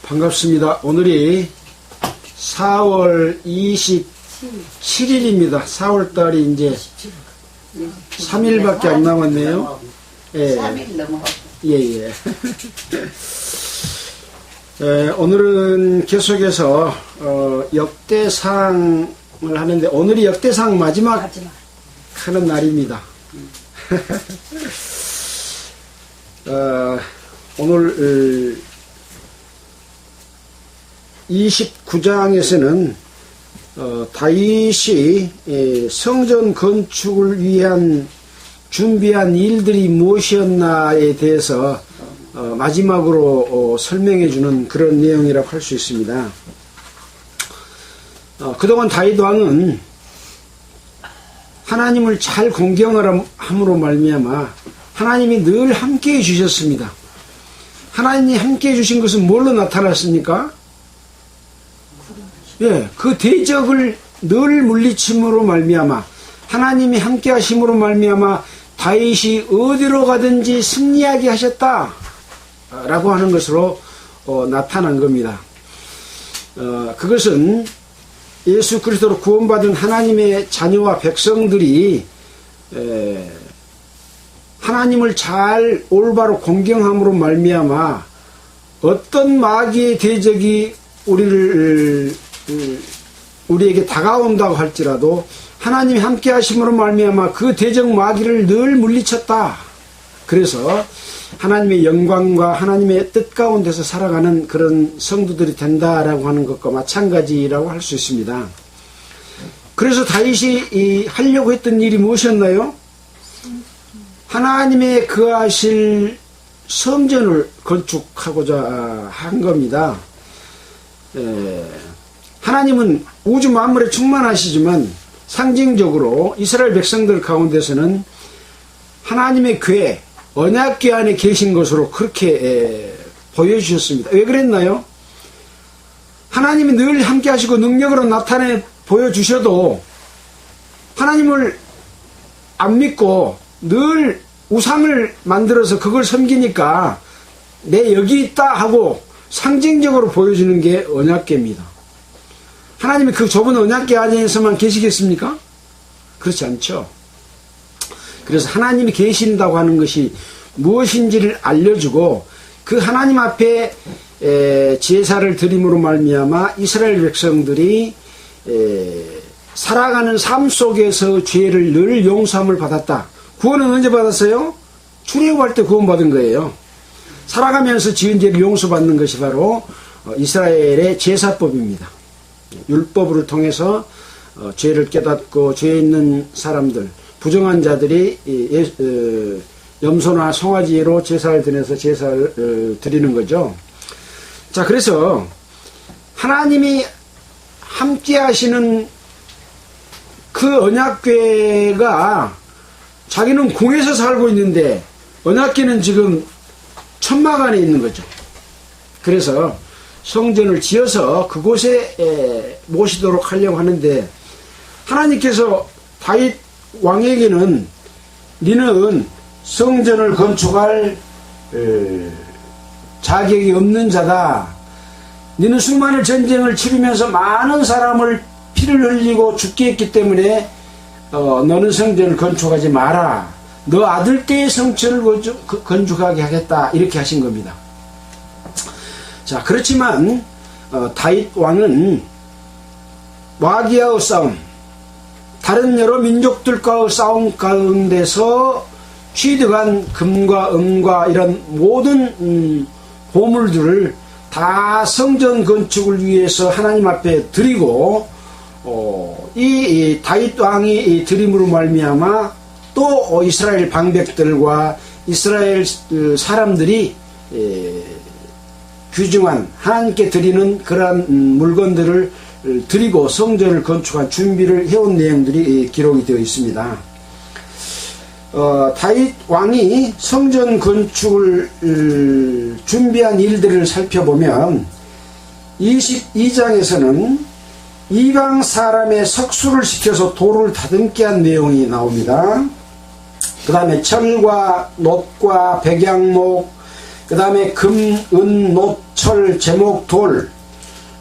반갑습니다. 오늘이 4월 27일입니다. 4월달이 이제 3일밖에 안 남았네요. 예. 3일 넘어. 예. 오늘은 계속해서 역대상을 하는데 오늘이 역대상 마지막 하는 날입니다. 오늘 29장에서는 다윗이 성전 건축을 위한 준비한 일들이 무엇이었나에 대해서 마지막으로 설명해 주는 그런 내용이라고 할 수 있습니다. 그동안 다윗 왕은 하나님을 잘 공경함으로 말미암아 하나님이 늘 함께해 주셨습니다. 하나님이 함께해 주신 것은 뭘로 나타났습니까? 예, 그 대적을 늘 물리침으로 말미암아 하나님이 함께 하심으로 말미암아 다윗이 어디로 가든지 승리하게 하셨다 라고 하는 것으로 나타난 겁니다. 그것은 예수 그리스도로 구원받은 하나님의 자녀와 백성들이 하나님을 잘 올바로 공경함으로 말미암아 어떤 마귀의 대적이 우리에게 다가온다고 할지라도 하나님이 함께 하심으로 말미암아 그 대적 마귀를 늘 물리쳤다. 그래서 하나님의 영광과 하나님의 뜻 가운데서 살아가는 그런 성도들이 된다라고 하는 것과 마찬가지라고 할 수 있습니다. 그래서 다윗이 하려고 했던 일이 무엇이었나요? 하나님의 거하실 성전을 건축하고자 한 겁니다. 하나님은 우주 만물에 충만하시지만 상징적으로 이스라엘 백성들 가운데서는 하나님의 궤, 언약궤 안에 계신 것으로 그렇게 보여주셨습니다. 왜 그랬나요? 하나님이 늘 함께 하시고 능력으로 나타내 보여주셔도 하나님을 안 믿고 늘 우상을 만들어서 그걸 섬기니까 내 여기 있다 하고 상징적으로 보여주는 게 언약궤입니다. 하나님이 그 좁은 언약궤 안에서만 계시겠습니까? 그렇지 않죠. 그래서 하나님이 계신다고 하는 것이 무엇인지를 알려주고 그 하나님 앞에 제사를 드림으로 말미암아 이스라엘 백성들이 살아가는 삶 속에서 죄를 늘 용서함을 받았다. 구원은 언제 받았어요? 출애굽할 때 구원받은 거예요. 살아가면서 지은 죄를 용서받는 것이 바로 이스라엘의 제사법입니다. 율법을 통해서 죄를 깨닫고 죄에 있는 사람들, 부정한 자들이 염소나 송아지로 제사를 드려서 제사를 드리는 거죠. 자, 그래서 하나님이 함께 하시는 그 언약궤가 자기는 궁에서 살고 있는데 언약궤는 지금 천막 안에 있는 거죠. 그래서 성전을 지어서 그곳에 모시도록 하려고 하는데 하나님께서 다윗 왕에게는 너는 성전을 건축할 자격이 없는 자다. 너는 수많은 전쟁을 치르면서 많은 사람을 피를 흘리고 죽게 했기 때문에 너는 성전을 건축하지 마라. 너 아들 때의 성전을 건축하게 하겠다. 이렇게 하신 겁니다. 자, 그렇지만 다윗 왕은 마귀와의 싸움, 다른 여러 민족들과의 싸움 가운데서 취득한 금과 은과 이런 모든 보물들을 다 성전 건축을 위해서 하나님 앞에 드리고 이 다윗 왕이 드림으로 말미암아 또 이스라엘 방백들과 이스라엘 사람들이 귀중한 하나님께 드리는 그러한 물건들을 드리고 성전을 건축한 준비를 해온 내용들이 기록이 되어 있습니다. 다윗 왕이 성전 건축을 준비한 일들을 살펴보면 22장에서는 이방 사람의 석수를 시켜서 돌을 다듬게 한 내용이 나옵니다. 그 다음에 철과 놋과 백양목, 그 다음에 금, 은, 놋, 철, 제목, 돌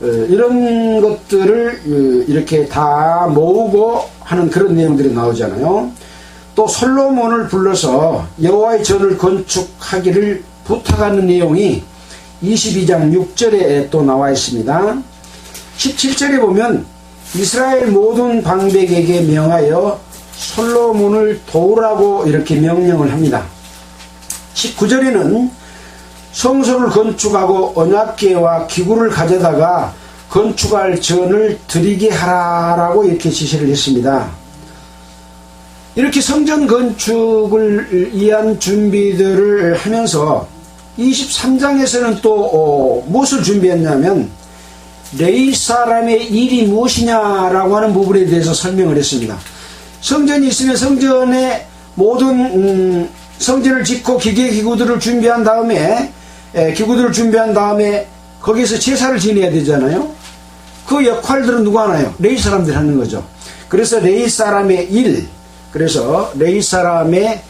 이런 것들을 이렇게 다 모으고 하는 그런 내용들이 나오잖아요. 또 솔로몬을 불러서 여호와의 전을 건축하기를 부탁하는 내용이 22장 6절에 또 나와 있습니다. 17절에 보면 이스라엘 모든 방백에게 명하여 솔로몬을 도우라고 이렇게 명령을 합니다. 19절에는 성소를 건축하고 언약궤와 기구를 가져다가 건축할 전을 드리게 하라라고 이렇게 지시를 했습니다. 이렇게 성전 건축을 위한 준비들을 하면서 23장에서는 또 무엇을 준비했냐면 레위 사람의 일이 무엇이냐라고 하는 부분에 대해서 설명을 했습니다. 성전이 있으면 성전에 모든 성전을 짓고 기계기구들을 준비한 다음에 거기서 제사를 지내야 되잖아요. 그 역할들은 누가 하나요? 레위 사람들이 하는 거죠. 그래서 레위 사람의 일, 그래서 레위 사람의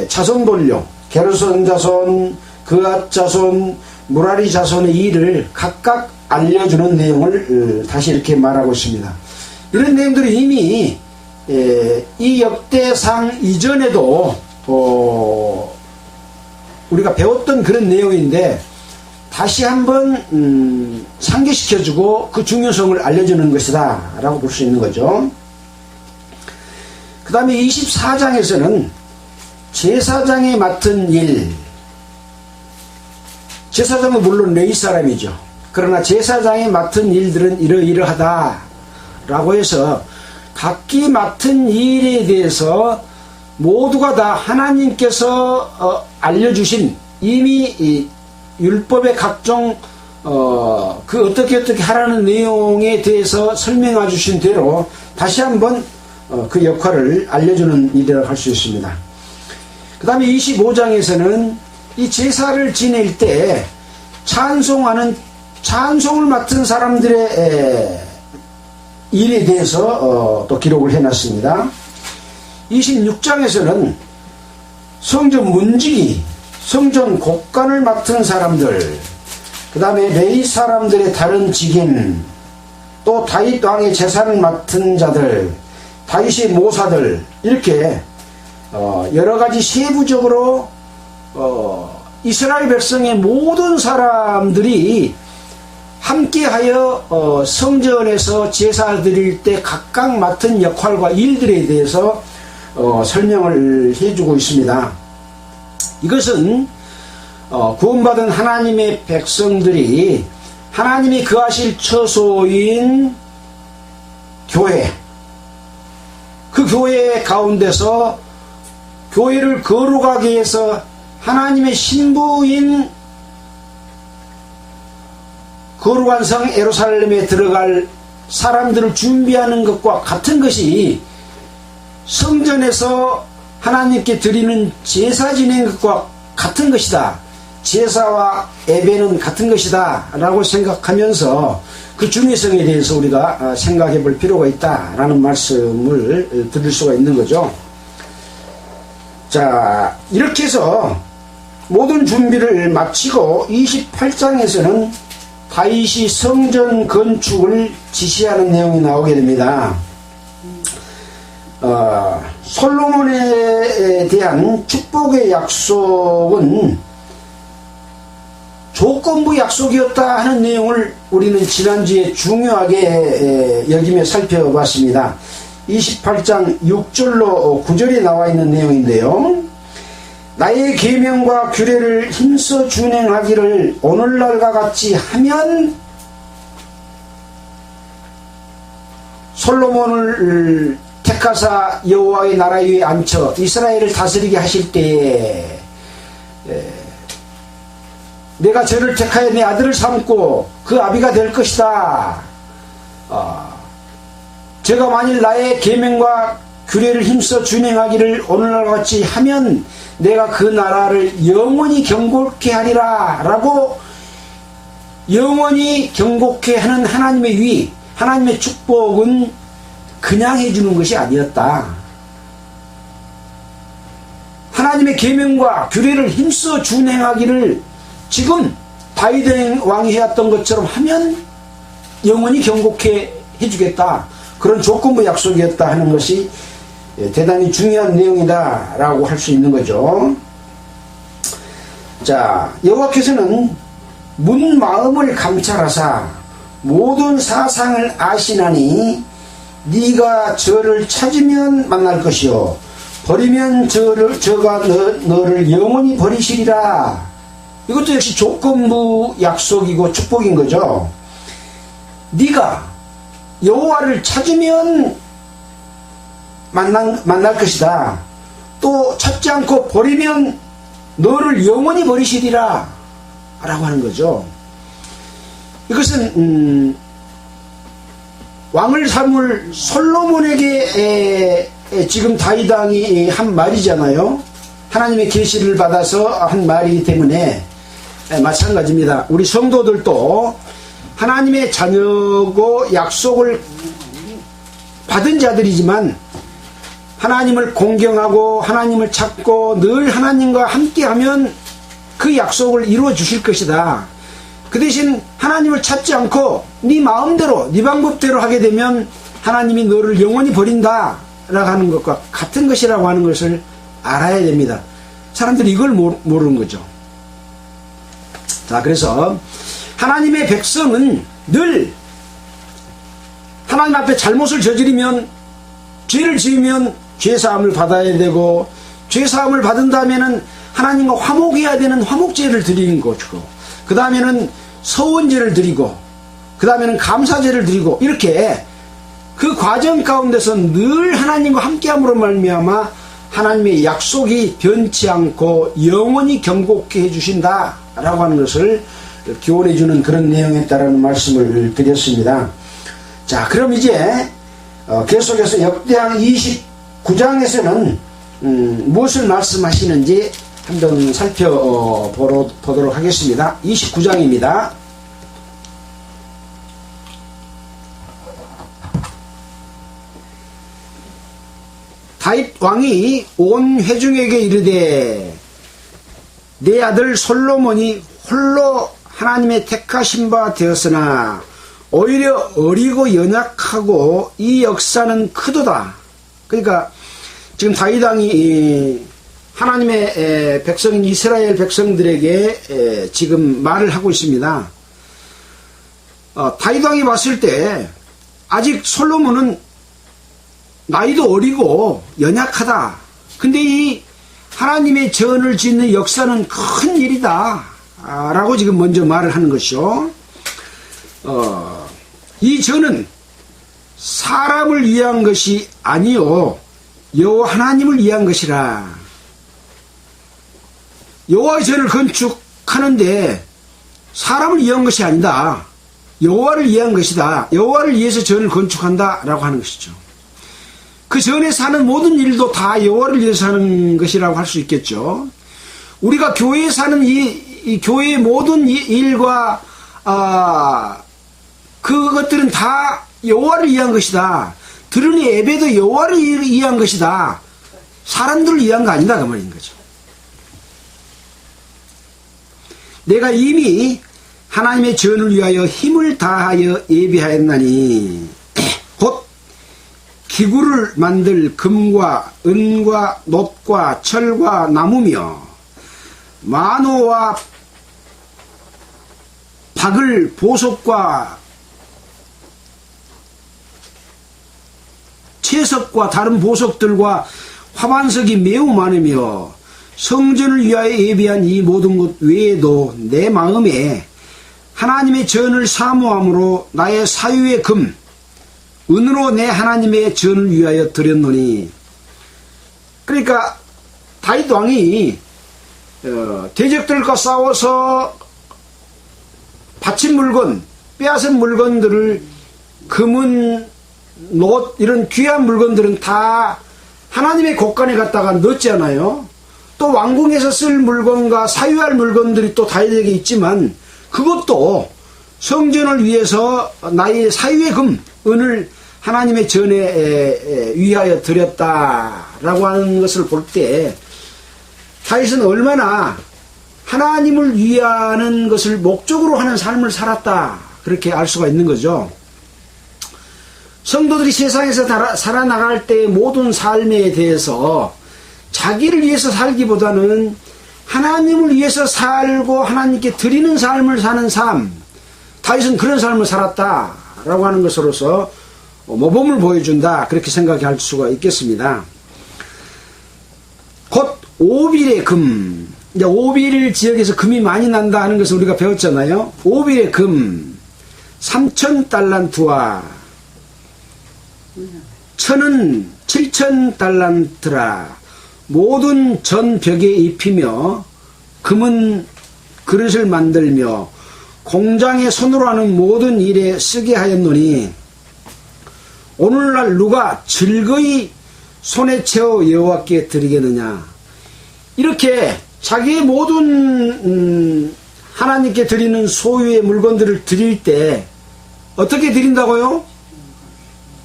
자손 돌려, 게르손 자손, 그앗 자손, 무라리 자손의 일을 각각 알려주는 내용을 다시 이렇게 말하고 있습니다. 이런 내용들이 이미 이 역대상 이전에도 우리가 배웠던 그런 내용인데 다시 한번 상기시켜주고 그 중요성을 알려주는 것이다 라고 볼 수 있는 거죠. 그 다음에 24장에서는 제사장이 맡은 일, 제사장은 물론 레위 사람이죠. 그러나 제사장이 맡은 일들은 이러이러하다 라고 해서 각기 맡은 일에 대해서 모두가 다 하나님께서 알려주신 이미 이 율법의 각종 그 어떻게 하라는 내용에 대해서 설명해 주신 대로 다시 한번 그 역할을 알려주는 일이라고 할 수 있습니다. 그 다음에 25장에서는 이 제사를 지낼 때 찬송을 맡은 사람들의 일에 대해서 또 기록을 해놨습니다. 26장에서는 성전 문지기, 성전 곡간을 맡은 사람들, 그 다음에 레위 사람들의 다른 직인, 또 다윗 왕의 제사를 맡은 자들, 다윗의 모사들, 이렇게 여러가지 세부적으로 이스라엘 백성의 모든 사람들이 함께하여 성전에서 제사 드릴 때 각각 맡은 역할과 일들에 대해서 설명을 해주고 있습니다. 이것은 구원받은 하나님의 백성들이 하나님이 거하실 처소인 교회, 그 교회 가운데서 교회를 거룩하게 해서 하나님의 신부인 거룩한 성 예루살렘에 들어갈 사람들을 준비하는 것과 같은 것이 성전에서 하나님께 드리는 제사 지낸 것과 같은 것이다. 제사와 예배는 같은 것이다 라고 생각하면서 그 중요성에 대해서 우리가 생각해 볼 필요가 있다라는 말씀을 드릴 수가 있는 거죠. 자, 이렇게 해서 모든 준비를 마치고 28장에서는 다윗이 성전 건축을 지시하는 내용이 나오게 됩니다. 솔로몬에 대한 축복의 약속은 조건부 약속이었다 하는 내용을 우리는 지난주에 중요하게 여기며 살펴봤습니다. 28장 6절로 9절에 나와 있는 내용인데요. 나의 계명과 규례를 힘써 준행하기를 오늘날과 같이 하면 솔로몬을 택하사 여호와의 나라 위에 앉혀 이스라엘을 다스리게 하실 때에 내가 저를 택하여 내 아들을 삼고 그 아비가 될 것이다. 제가 만일 나의 계명과 규례를 힘써 준행하기를 오늘날과 같이 하면 내가 그 나라를 영원히 경고케 하리라 라고 영원히 경고케 하는 하나님의 위, 하나님의 축복은 그냥 해주는 것이 아니었다. 하나님의 계명과 규례를 힘써 준행하기를 지금 다윗 왕이 해왔던 것처럼 하면 영원히 경고케 해주겠다. 그런 조건부 약속이었다 하는 것이 대단히 중요한 내용이다 라고 할 수 있는 거죠. 자, 여호와께서는 문 마음을 감찰하사 모든 사상을 아시나니 네가 저를 찾으면 만날 것이요 버리면 저가 너를 영원히 버리시리라. 이것도 역시 조건부 약속이고 축복인 거죠. 네가 여호와를 찾으면 만날 것이다. 또 찾지 않고 버리면 너를 영원히 버리시리라 라고 하는 거죠. 이것은 왕을 삼을 솔로몬에게 지금 다윗 왕이 한 말이잖아요. 하나님의 계시를 받아서 한 말이기 때문에 마찬가지입니다. 우리 성도들도 하나님의 자녀고 약속을 받은 자들이지만 하나님을 공경하고 하나님을 찾고 늘 하나님과 함께하면 그 약속을 이루어 주실 것이다. 그 대신 하나님을 찾지 않고 네 마음대로 네 방법대로 하게 되면 하나님이 너를 영원히 버린다 라고 하는 것과 같은 것이라고 하는 것을 알아야 됩니다. 사람들이 이걸 모르는 거죠. 자, 그래서 하나님의 백성은 늘 하나님 앞에 잘못을 저지르면, 죄를 지으면 죄사함을 받아야 되고, 죄사함을 받은 다음에는 하나님과 화목해야 되는 화목제를 드리는 거죠. 그 다음에는 서원제를 드리고, 그 다음에는 감사제를 드리고, 이렇게 그 과정 가운데서 늘 하나님과 함께함으로 말미암아 하나님의 약속이 변치 않고 영원히 경고케 해주신다 라고 하는 것을 기원해 주는 그런 내용이었다라는 말씀을 드렸습니다. 자, 그럼 이제 계속해서 역대상 29장에서는 무엇을 말씀하시는지 한번 살펴보도록 하겠습니다. 29장입니다. 다윗 왕이 온 회중에게 이르되 내 아들 솔로몬이 홀로 하나님의 택하신 바 되었으나 오히려 어리고 연약하고 이 역사는 크도다. 그러니까 지금 다윗 왕이 하나님의 백성인 이스라엘 백성들에게 지금 말을 하고 있습니다. 다윗 왕이 봤을 때 아직 솔로몬은 나이도 어리고 연약하다. 근데 이 하나님의 전을 짓는 역사는 큰 일이다 라고 지금 먼저 말을 하는 것이요. 이 전은 사람을 위한 것이 아니요 여호와 하나님을 위한 것이라. 여호와의 전을 건축하는데 사람을 위한 것이 아니다. 여호와를 위한 것이다. 여호와를 위해서 전을 건축한다 라고 하는 것이죠. 그 전에 사는 모든 일도 다 여호와를 위해서 하는 것이라고 할 수 있겠죠. 우리가 교회에 사는 이 교회의 모든 일과 그것들은 다 여호와를 위한 것이다. 드러니 예배도 여호와를 위한 것이다. 사람들을 위한 거 아니다 그 말인 거죠. 내가 이미 하나님의 전을 위하여 힘을 다하여 예비하였나니 곧 기구를 만들 금과 은과 놋과 철과 나무며 만호와 박을 보석과 채석과 다른 보석들과 화반석이 매우 많으며 성전을 위하여 예비한 이 모든 것 외에도 내 마음에 하나님의 전을 사모함으로 나의 사유의 금 은으로 내 하나님의 전을 위하여 드렸노니. 그러니까 다윗 왕이 대적들과 싸워서 바친 물건, 빼앗은 물건들을 금은, 놋 이런 귀한 물건들은 다 하나님의 곳간에 갖다가 넣었잖아요. 또 왕궁에서 쓸 물건과 사유할 물건들이 또 다윗에게 있지만 그것도 성전을 위해서 나의 사유의 금, 은을 하나님의 전에 위하여 드렸다라고 하는 것을 볼 때 다윗은 얼마나 하나님을 위하는 것을 목적으로 하는 삶을 살았다, 그렇게 알 수가 있는 거죠. 성도들이 세상에서 살아나갈 때의 모든 삶에 대해서 자기를 위해서 살기보다는 하나님을 위해서 살고 하나님께 드리는 삶을 사는 삶, 다윗은 그런 삶을 살았다라고 하는 것으로서 모범을 보여준다, 그렇게 생각할 수가 있겠습니다. 곧 오빌의 금, 이제 오빌 지역에서 금이 많이 난다 하는 것을 우리가 배웠잖아요. 오빌의 금 3,000달란트와 천은 7,000달란트라 모든 전 벽에 입히며 금은 그릇을 만들며 공장에 손으로 하는 모든 일에 쓰게 하였노니 오늘날 누가 즐거이 손에 채워 여호와께 드리겠느냐. 이렇게 자기의 모든 하나님께 드리는 소유의 물건들을 드릴 때 어떻게 드린다고요?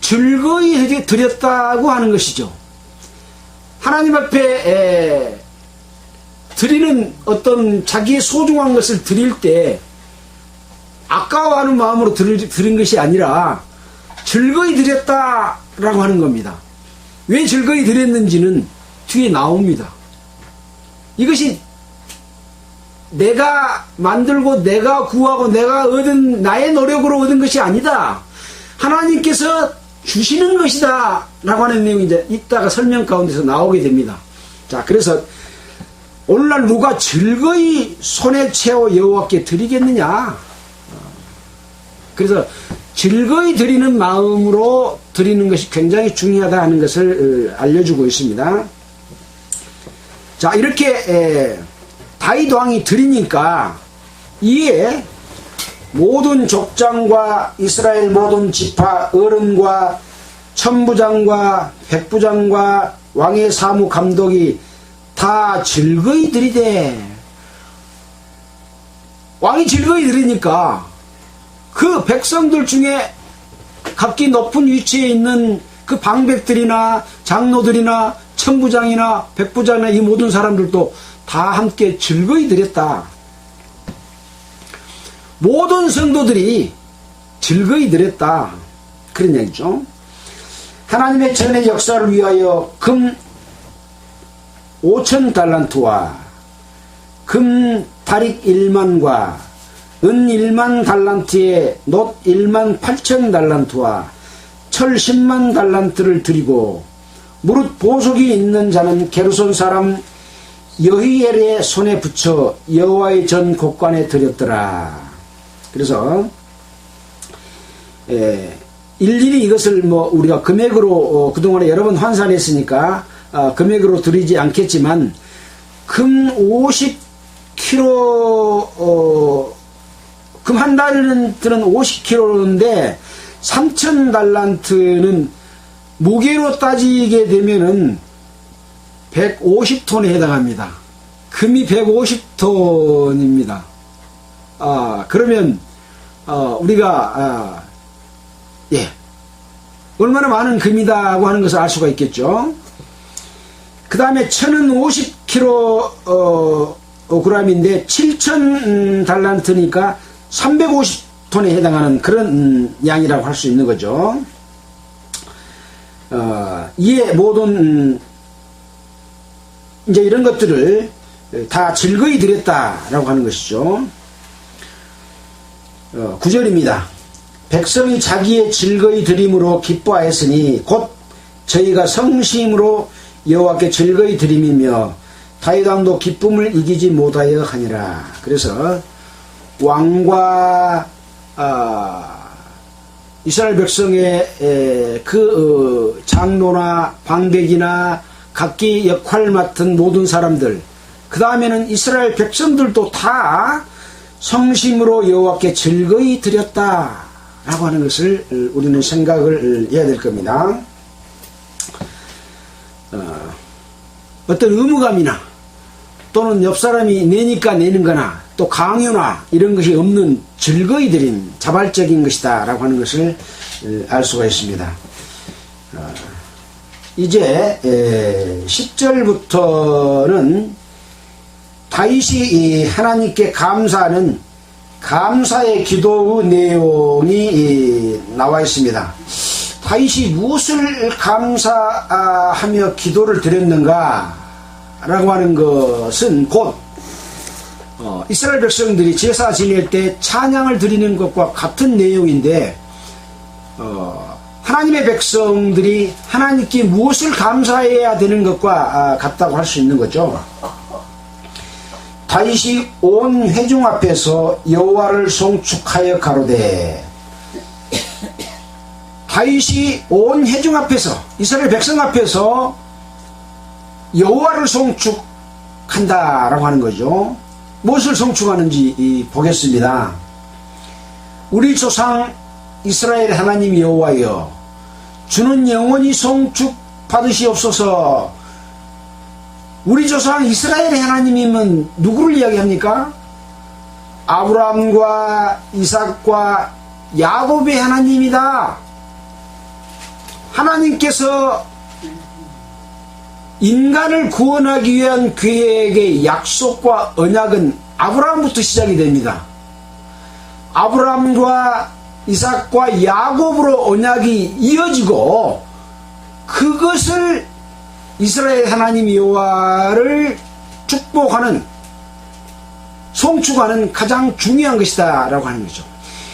즐거이 드렸다고 하는 것이죠. 하나님 앞에 드리는 어떤 자기의 소중한 것을 드릴 때 아까워하는 마음으로 드린 것이 아니라 즐거이 드렸다라고 하는 겁니다. 왜 즐거이 드렸는지는 뒤에 나옵니다. 이것이 내가 만들고 내가 구하고 내가 얻은 나의 노력으로 얻은 것이 아니다. 하나님께서 주시는 것이다 라고 하는 내용이 이제 이따가 설명 가운데서 나오게 됩니다. 자, 그래서 오늘날 누가 즐거이 손에 채워 여호와께 드리겠느냐. 그래서 즐거이 드리는 마음으로 드리는 것이 굉장히 중요하다 하는 것을 알려주고 있습니다. 자, 이렇게 다윗 왕이 드리니까 이에 모든 족장과 이스라엘 모든 지파 어른과 천부장과 백부장과 왕의 사무 감독이 다 즐거이 드리되, 왕이 즐거이 드리니까 그 백성들 중에 각기 높은 위치에 있는 그 방백들이나 장로들이나 천부장이나 백부장이나 이 모든 사람들도 다 함께 즐거이 드렸다. 모든 성도들이 즐거이 드렸다, 그런 얘기죠. 하나님의 전의 역사를 위하여 금 5,000달란트와 금 다릭 1만과 은 1만 달란트에 놋 1만 8,000달란트와 철 10만 달란트를 드리고 무릇 보석이 있는 자는 게르손 사람 여히엘의 손에 붙여 여호와의 전 곳간에 드렸더라. 그래서 일일이 이것을 우리가 금액으로 그동안에 여러 번 환산했으니까 금액으로 드리지 않겠지만 금 50kg 금 한 달란트는 50kg인데 3,000달란트는 무게로 따지게 되면은 150톤에 해당합니다. 금이 150톤입니다. 그러면 우리가 얼마나 많은 금이다고 하는 것을 알 수가 있겠죠. 그 다음에 천은 50kg인데 7,000달란트니까 350톤에 해당하는 그런 양이라고 할 수 있는 거죠. 이에 모든 이제 이런 것들을 다 즐거이 드렸다라고 하는 것이죠. 9절입니다. 백성이 자기의 즐거이 드림으로 기뻐하였으니 곧 저희가 성심으로 여호와께 즐거이 드림이며 다윗 왕도 기쁨을 이기지 못하여 하니라. 그래서 왕과 이스라엘 백성의 그 장로나 방백이나 각기 역할 맡은 모든 사람들, 그 다음에는 이스라엘 백성들도 다 성심으로 여호와께 즐거이 드렸다라고 하는 것을 우리는 생각을 해야 될 겁니다. 어떤 의무감이나 또는 옆 사람이 내니까 내는 거나 또 강요나 이런 것이 없는 즐거이 드림, 자발적인 것이다 라고 하는 것을 알 수가 있습니다. 이제 10절부터는 다윗이 하나님께 감사하는 감사의 기도의 내용이 나와 있습니다. 다윗이 무엇을 감사하며 기도를 드렸는가 라고 하는 것은 곧 이스라엘 백성들이 제사 지낼 때 찬양을 드리는 것과 같은 내용인데, 하나님의 백성들이 하나님께 무엇을 감사해야 되는 것과 같다고 할 수 있는 거죠. 다윗이 온 회중 앞에서 여호와를 송축하여 가로되, 다윗이 온 회중 앞에서, 이스라엘 백성 앞에서 여호와를 송축한다라고 하는 거죠. 무엇을 송축하는지 보겠습니다. 우리 조상 이스라엘 하나님 여호와여, 주는 영원히 송축받으시옵소서. 우리 조상 이스라엘의 하나님이면 누구를 이야기합니까? 아브라함과 이삭과 야곱의 하나님이다. 하나님께서 인간을 구원하기 위한 계획의 약속과 언약은 아브라함부터 시작이 됩니다. 아브라함과 이삭과 야곱으로 언약이 이어지고, 그것을 이스라엘 하나님 여호와를 축복하는, 송축하는 가장 중요한 것이다 라고 하는 거죠.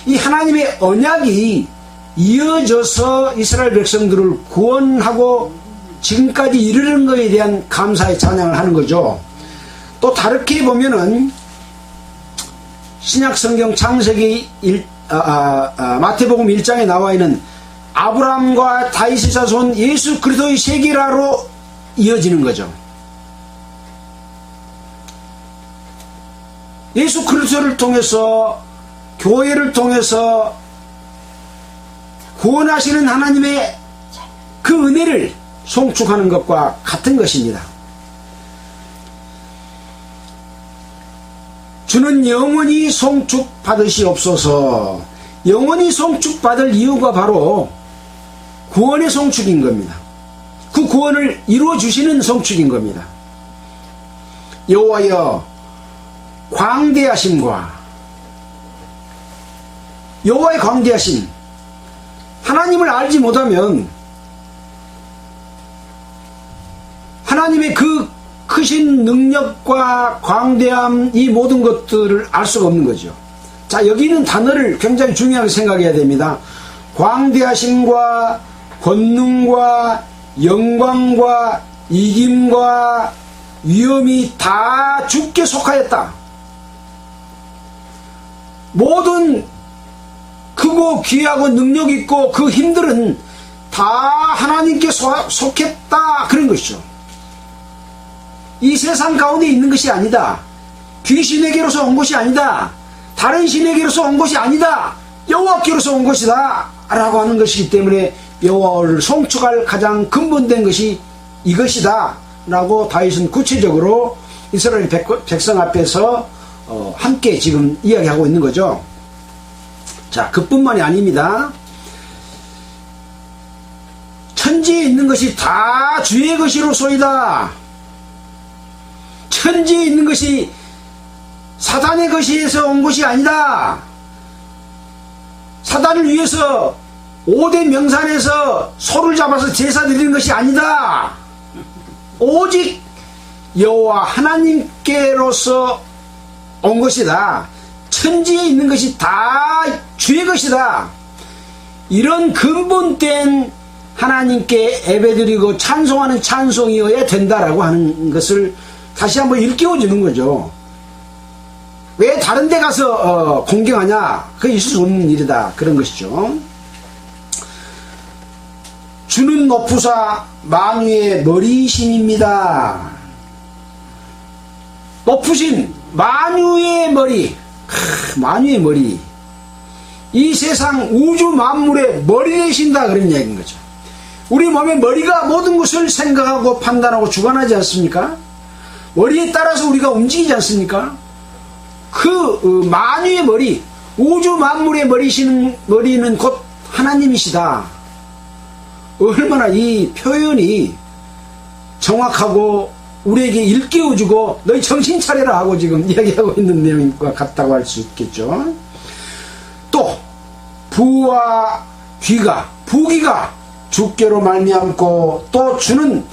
이 하나님의 언약이 이어져서 이스라엘 백성들을 구원하고 지금까지 이르는 것에 대한 감사의 찬양을 하는 거죠. 또 다르게 보면은 신약성경 창세기 마태복음 1장에 나와 있는 아브라함과 다윗의 자손 예수 그리스도의 세계라로 이어지는 거죠. 예수 그리스도를 통해서, 교회를 통해서 구원하시는 하나님의 그 은혜를 송축하는 것과 같은 것입니다. 주는 영원히 송축받으시옵소서. 영원히 송축받을 이유가 바로 구원의 송축인 겁니다. 그 구원을 이루어주시는 송축인 겁니다. 여호와여, 광대하심과, 여호와의 광대하심, 하나님을 알지 못하면 하나님의 그 크신 능력과 광대함, 이 모든 것들을 알 수가 없는 거죠. 자, 여기 있는 단어를 굉장히 중요하게 생각해야 됩니다. 광대하심과 권능과 영광과 이김과 위엄이 다 주께 속하였다. 모든 크고 귀하고 능력 있고 그 힘들은 다 하나님께 속했다, 그런 것이죠. 이 세상 가운데 있는 것이 아니다. 귀신에게로서 온 것이 아니다. 다른 신에게로서 온 것이 아니다. 여호와께로서 온 것이다 라고 하는 것이기 때문에 여호와를 송축할 가장 근본된 것이 이것이다 라고 다윗은 구체적으로 이스라엘 백성 앞에서 함께 지금 이야기하고 있는 거죠. 자, 그뿐만이 아닙니다. 천지에 있는 것이 다 주의 것이로소이다. 천지에 있는 것이 사단의 것이에서 온 것이 아니다. 사단을 위해서 5대 명산에서 소를 잡아서 제사 드리는 것이 아니다. 오직 여호와 하나님께로서 온 것이다. 천지에 있는 것이 다 주의 것이다. 이런 근본된 하나님께 예배드리고 찬송하는 찬송이어야 된다라고 하는 것을 다시 한번 일깨워주는 거죠. 왜 다른 데 가서 공경하냐? 그게 있을 수 없는 일이다, 그런 것이죠. 주는 높으사 만유의 머리이심입니다. 높으신 만유의 머리, 만유의 머리, 이 세상 우주 만물의 머리 되신다, 그런 이야기인 거죠. 우리 몸의 머리가 모든 것을 생각하고 판단하고 주관하지 않습니까? 머리에 따라서 우리가 움직이지 않습니까? 그 만유의 머리, 우주 만물의 머리는 곧 하나님이시다. 얼마나 이 표현이 정확하고 우리에게 일깨워주고 너희 정신 차려라 하고 지금 이야기하고 있는 내용과 같다고 할 수 있겠죠. 또 부와 귀가, 부귀가 주께로 말미암고 또 주는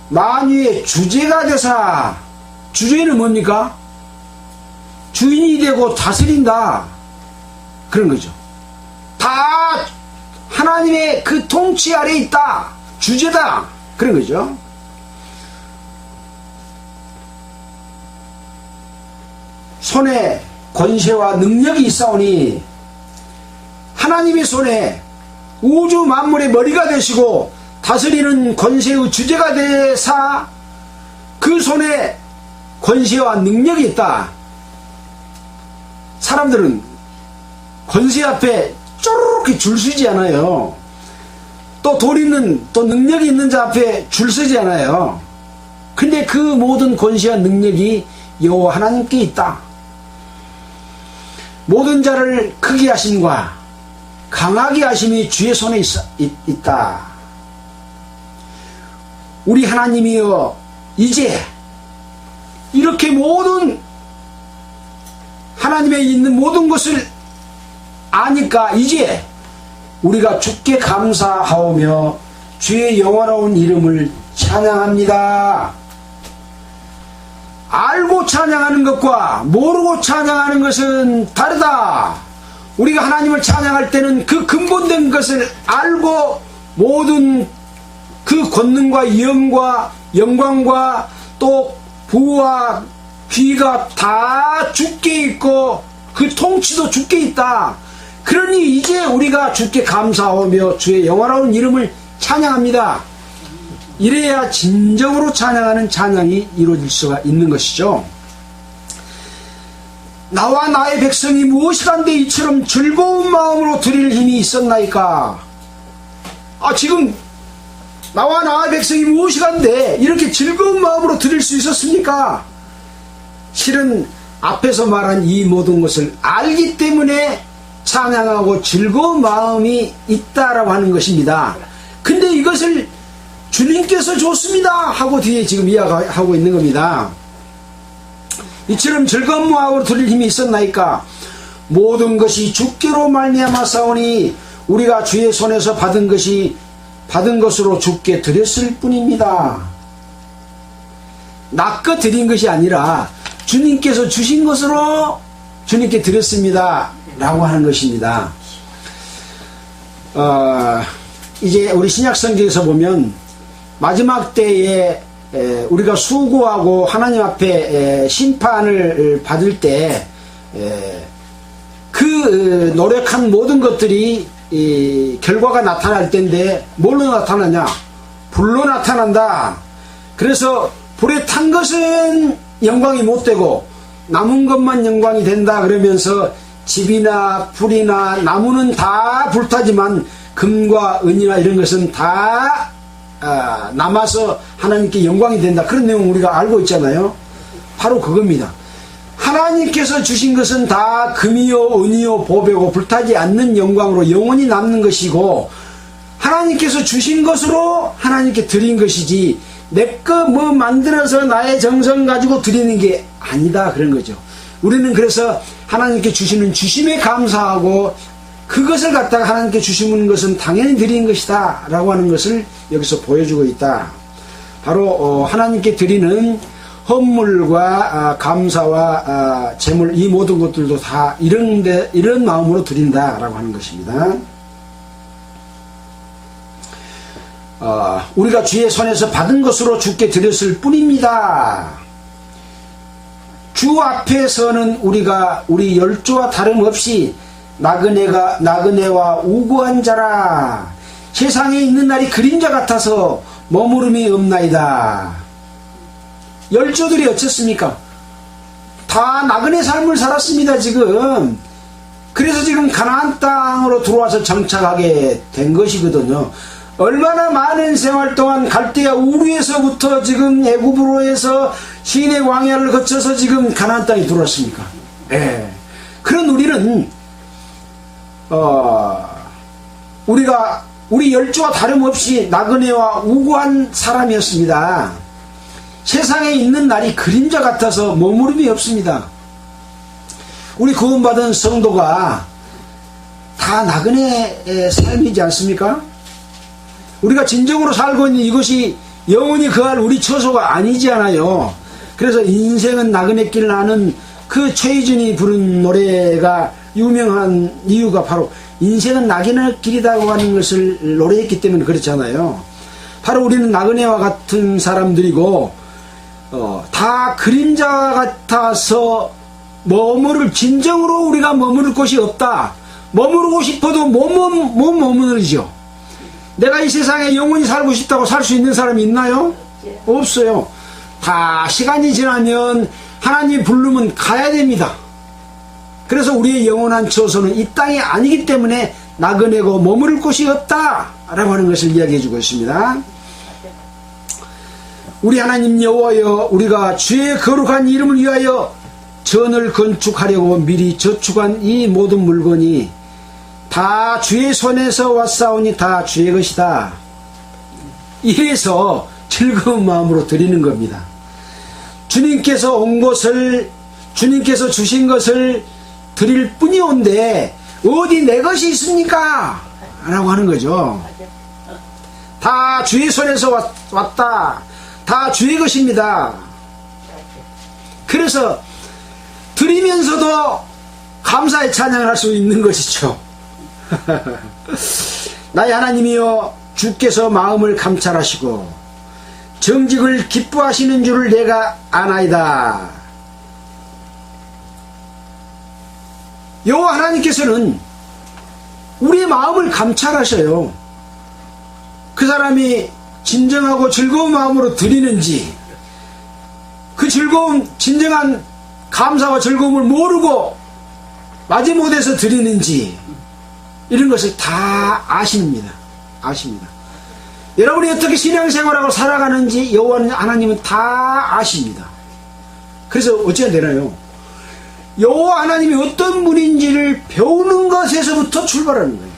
만유의 주제가 되사, 주제는 뭡니까? 주인이 되고 다스린다, 그런 거죠. 다 하나님의 그 통치 아래에 있다, 주제다, 그런 거죠. 손에 권세와 능력이 있사오니, 하나님의 손에 우주 만물의 머리가 되시고 다스리는 권세의 주제가 되사 그 손에 권세와 능력이 있다. 사람들은 권세 앞에 쪼르르 줄 서지 않아요. 또 돈 있는, 또 능력이 있는 자 앞에 줄 서지 않아요. 근데 그 모든 권세와 능력이 여호와 하나님께 있다. 모든 자를 크게 하심과 강하게 하심이 주의 손에 있다. 우리 하나님이여, 이제 이렇게 모든 하나님에 있는 모든 것을 아니까 이제 우리가 주께 감사하오며 주의 영원한 이름을 찬양합니다. 알고 찬양하는 것과 모르고 찬양하는 것은 다르다. 우리가 하나님을 찬양할 때는 그 근본된 것을 알고 모든 그 권능과 영광과 또 부와 귀가 다 주께 있고 그 통치도 주께 있다. 그러니 이제 우리가 주께 감사하며 주의 영원한 이름을 찬양합니다. 이래야 진정으로 찬양하는 찬양이 이루어질 수가 있는 것이죠. 나와 나의 백성이 무엇이간데 이처럼 즐거운 마음으로 드릴 힘이 있었나이까. 지금 나와 나의 백성이 무엇이간데 이렇게 즐거운 마음으로 드릴 수 있었습니까? 실은 앞에서 말한 이 모든 것을 알기 때문에 찬양하고 즐거운 마음이 있다라고 하는 것입니다. 근데 이것을 주님께서 줬습니다 하고 뒤에 지금 이야기하고 있는 겁니다. 이처럼 즐거운 마음으로 드릴 힘이 있었나이까. 모든 것이 주께로 말미암아 싸우니 우리가 주의 손에서 받은 것으로 주께 드렸을 뿐입니다. 낚아 드린 것이 아니라 주님께서 주신 것으로 주님께 드렸습니다 라고 하는 것입니다. 이제 우리 신약성경에서 보면 마지막 때에 우리가 수고하고 하나님 앞에 심판을 받을 때 그 노력한 모든 것들이 결과가 나타날 때인데 뭘로 나타나냐? 불로 나타난다. 그래서 불에 탄 것은 영광이 못 되고 남은 것만 영광이 된다 그러면서 집이나 풀이나 나무는 다 불타지만 금과 은이나 이런 것은 다 남아서 하나님께 영광이 된다. 그런 내용 우리가 알고 있잖아요. 바로 그겁니다. 하나님께서 주신 것은 다 금이요 은이요 보배고 불타지 않는 영광으로 영원히 남는 것이고 하나님께서 주신 것으로 하나님께 드린 것이지 내 거 뭐 만들어서 나의 정성 가지고 드리는 게 아니다 그런 거죠. 우리는 그래서 하나님께 주시는 주심에 감사하고 그것을 갖다가 하나님께 주시는 것은 당연히 드리는 것이다 라고 하는 것을 여기서 보여주고 있다. 바로 하나님께 드리는 헌물과 감사와 제물 이 모든 것들도 다 이런 마음으로 드린다 라고 하는 것입니다. 우리가 주의 손에서 받은 것으로 주께 드렸을 뿐입니다. 주 앞에서는 우리 열조와 다름없이 나그네와 우고한 자라. 세상에 있는 날이 그림자 같아서 머무름이 없나이다. 열조들이 어쨌습니까? 다 나그네 삶을 살았습니다 지금. 그래서 지금 가나안 땅으로 들어와서 정착하게 된 것이거든요. 얼마나 많은 생활 동안 갈대아 우르에서부터 지금 애굽으로 해서 시내 광야를 거쳐서 지금 가나안 땅에 들어왔습니까? 그런 우리는 우리 열조와 다름없이 나그네와 우고한 사람이었습니다. 세상에 있는 날이 그림자 같아서 머무름이 없습니다. 우리 구원받은 성도가 다 나그네의 삶이지 않습니까? 우리가 진정으로 살고 있는 이것이 영원히 거할 우리 처소가 아니지 않아요. 그래서 인생은 나그네길 나는 그 최희준이 부른 노래가 유명한 이유가 바로 인생은 나그네길이라고 하는 것을 노래했기 때문에 그렇잖아요. 바로 우리는 나그네와 같은 사람들이고 다 그림자 같아서 진정으로 우리가 머무를 곳이 없다. 머무르고 싶어도 못 머무르죠. 내가 이 세상에 영원히 살고 싶다고 살 수 있는 사람이 있나요? 없어요. 다 시간이 지나면 하나님 부르면 가야 됩니다. 그래서 우리의 영원한 처소는 이 땅이 아니기 때문에 나그네고 머무를 곳이 없다라고 하는 것을 이야기해 주고 있습니다. 우리 하나님 여호와여, 우리가 주의 거룩한 이름을 위하여 전을 건축하려고 미리 저축한 이 모든 물건이 다 주의 손에서 왔사오니 다 주의 것이다. 이래서 즐거운 마음으로 드리는 겁니다. 주님께서 주님께서 주신 것을 드릴 뿐이온데 어디 내 것이 있습니까? 라고 하는 거죠. 다 주의 손에서 왔다. 다 주의 것입니다. 그래서 드리면서도 감사의 찬양을 할 수 있는 것이죠. 나의 하나님이여, 주께서 마음을 감찰하시고 정직을 기뻐하시는 줄을 내가 아나이다. 여호와 하나님께서는 우리의 마음을 감찰하셔요. 그 사람이 진정하고 즐거운 마음으로 드리는지, 그 즐거운 진정한 감사와 즐거움을 모르고 마지못해서 드리는지, 이런 것을 다 아십니다. 여러분이 어떻게 신앙생활하고 살아가는지 여호와 하나님은 다 아십니다. 그래서 어찌해야 되나요? 여호와 하나님이 어떤 분인지를 배우는 것에서부터 출발하는 거예요.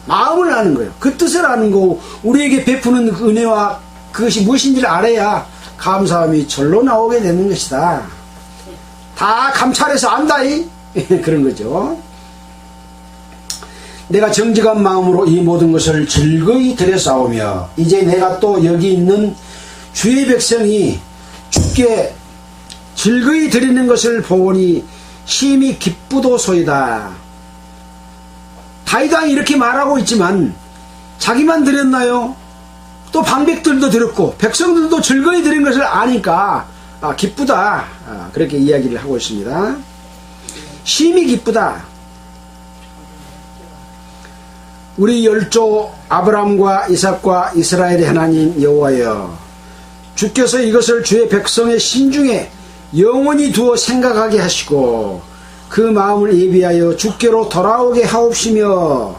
마음을 아는 거예요. 그 뜻을 아는 거고, 우리에게 베푸는 그 은혜와 그것이 무엇인지를 알아야 감사함이 절로 나오게 되는 것이다. 다 감찰해서 안다이 그런 거죠. 내가 정직한 마음으로 이 모든 것을 즐거이 드려싸우며 이제 내가 또 여기 있는 주의 백성이 주께 즐거이 드리는 것을 보니 심히 기쁘도소이다. 다윗 왕이 이렇게 말하고 있지만 자기만 드렸나요? 또 방백들도 드렸고 백성들도 즐거이 드린 것을 아니까 기쁘다, 그렇게 이야기를 하고 있습니다. 심히 기쁘다. 우리 열조 아브라함과 이삭과 이스라엘의 하나님 여호와여, 주께서 이것을 주의 백성의 심중에 영원히 두어 생각하게 하시고 그 마음을 예비하여 주께로 돌아오게 하옵시며,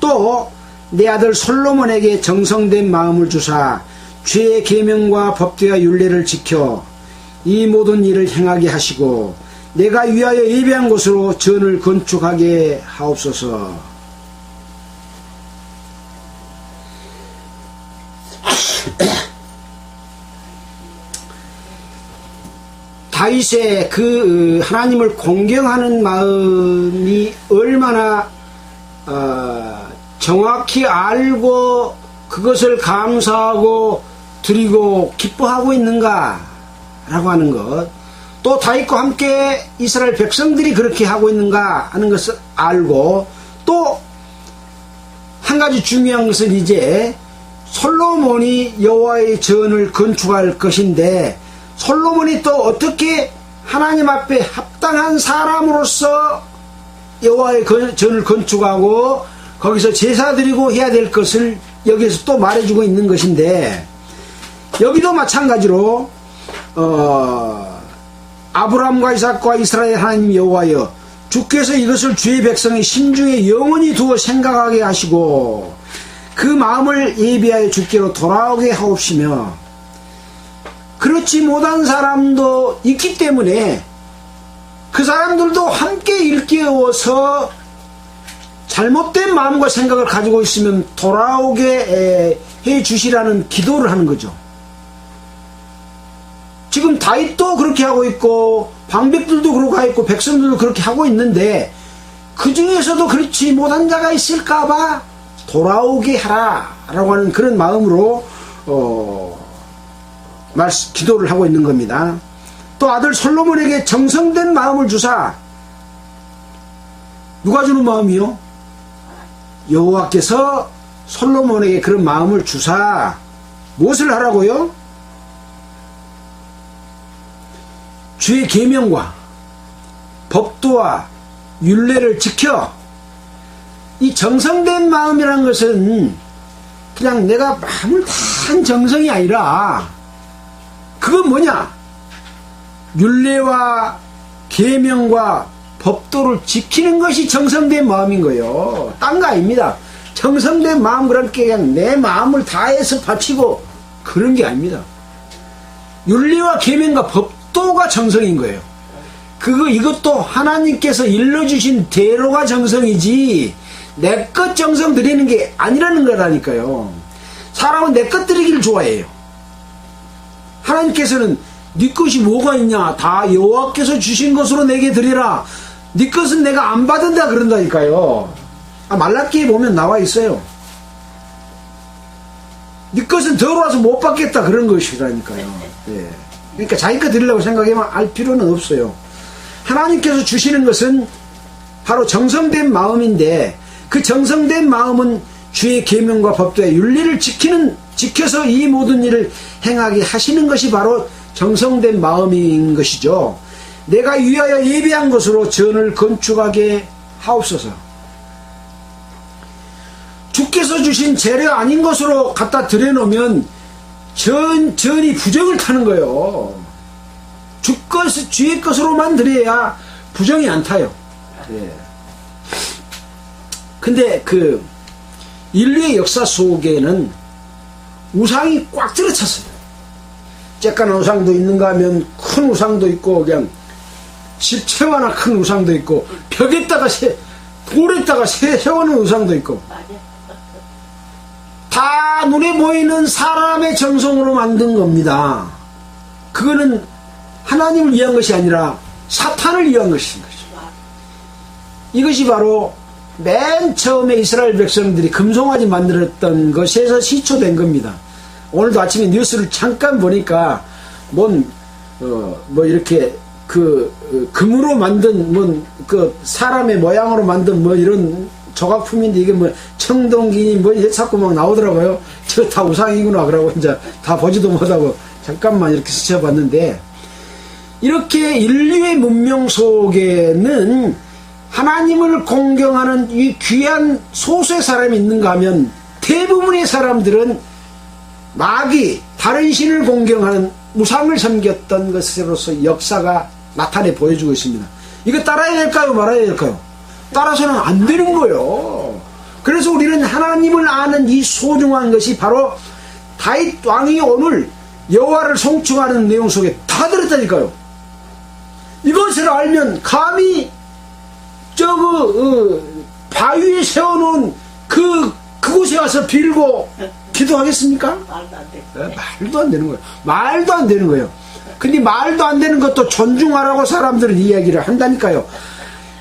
또 내 아들 솔로몬에게 정성된 마음을 주사 주의 계명과 법도와 율례를 지켜 이 모든 일을 행하게 하시고 내가 위하여 예비한 곳으로 전을 건축하게 하옵소서. 다윗의 그 하나님을 공경하는 마음이 얼마나 정확히 알고 그것을 감사하고 드리고 기뻐하고 있는가 라고 하는 것, 또 다윗과 함께 이스라엘 백성들이 그렇게 하고 있는가 하는 것을 알고, 또 한 가지 중요한 것은 이제 솔로몬이 여호와의 전을 건축할 것인데, 솔로몬이 또 어떻게 하나님 앞에 합당한 사람으로서 여호와의 전을 건축하고 거기서 제사 드리고 해야 될 것을 여기서 또 말해주고 있는 것인데, 여기도 마찬가지로 아브라함과 이삭과 이스라엘 하나님 여호와여, 주께서 이것을 주의 백성의 심중에 영원히 두어 생각하게 하시고 그 마음을 예비하여 주께로 돌아오게 하옵시며, 그렇지 못한 사람도 있기 때문에 그 사람들도 함께 일깨워서 잘못된 마음과 생각을 가지고 있으면 돌아오게 해 주시라는 기도를 하는 거죠. 다윗도 그렇게 하고 있고 방백들도 그렇게 하고 있고 백성들도 그렇게 하고 있는데 그 중에서도 그렇지 못한 자가 있을까봐 돌아오게 하라 라고 하는 그런 마음으로 기도를 하고 있는 겁니다. 또 아들 솔로몬에게 정성된 마음을 주사. 누가 주는 마음이요? 여호와께서 솔로몬에게 그런 마음을 주사 무엇을 하라고요? 주의 계명과 법도와 율례를 지켜. 이 정성된 마음이라는 것은 그냥 내가 마음을 다한 정성이 아니라 그건 뭐냐? 율례와 계명과 법도를 지키는 것이 정성된 마음인 거예요. 딴 거 아닙니다. 정성된 마음 그렇게 그냥 내 마음을 다해서 바치고 그런 게 아닙니다. 율례와 계명과 법도가 정성인 거예요. 이것도 하나님께서 일러주신 대로가 정성이지 내 것 정성 드리는 게 아니라는 거라니까요. 사람은 내 것 드리기를 좋아해요. 하나님께서는 네 것이 뭐가 있냐? 다 여호와께서 주신 것으로 내게 드리라. 네 것은 내가 안 받은다 그런다니까요. 말라기에 보면 나와 있어요. 네 것은 더러워서 못 받겠다 그런 것이라니까요. 예. 그러니까 자기 것 드리려고 생각하면 알 필요는 없어요. 하나님께서 주시는 것은 바로 정성된 마음인데 그 정성된 마음은 주의 계명과 법도의 윤리를 지켜서 이 모든 일을 행하게 하시는 것이 바로 정성된 마음인 것이죠. 내가 위하여 예비한 것으로 전을 건축하게 하옵소서. 주께서 주신 재료 아닌 것으로 갖다 들여놓으면 전이 부정을 타는 거예요. 주의 것으로만 드려야 부정이 안 타요. 예. 근데 인류의 역사 속에는 우상이 꽉 들어찼어요. 쬐깐한 우상도 있는가 하면 큰 우상도 있고 그냥 집채화나 큰 우상도 있고 벽에다가 돌에다가 세워놓은 우상도 있고 다 눈에 보이는 사람의 정성으로 만든 겁니다. 그거는 하나님을 위한 것이 아니라 사탄을 위한 것인 거죠. 이것이 바로 맨 처음에 이스라엘 백성들이 금송아지 만들었던 것에서 시초된 겁니다. 오늘도 아침에 뉴스를 잠깐 보니까 이렇게 금으로 만든 사람의 모양으로 만든 이런 조각품인데 이게 청동기니 자꾸 막 나오더라고요. 저 다 우상이구나 그러고 이제 다 보지도 못하고 잠깐만 이렇게 스쳐봤는데 이렇게 인류의 문명 속에는 하나님을 공경하는 이 귀한 소수의 사람이 있는가 하면 대부분의 사람들은 마귀, 다른 신을 공경하는 우상을 섬겼던 것으로서 역사가 나타내 보여주고 있습니다. 이거 따라야 될까요? 말아야 될까요? 따라서는 안 되는 거예요. 그래서 우리는 하나님을 아는 이 소중한 것이 바로 다윗 왕이 오늘 여호와를 송축하는 내용 속에 다 들었다니까요. 이것을 알면 감히 바위에 세워놓은 그곳에 가서 빌고 기도하겠습니까? 말도 안 되는 거예요. 말도 안 되는 거예요. 근데 말도 안 되는 것도 존중하라고 사람들은 이야기를 한다니까요.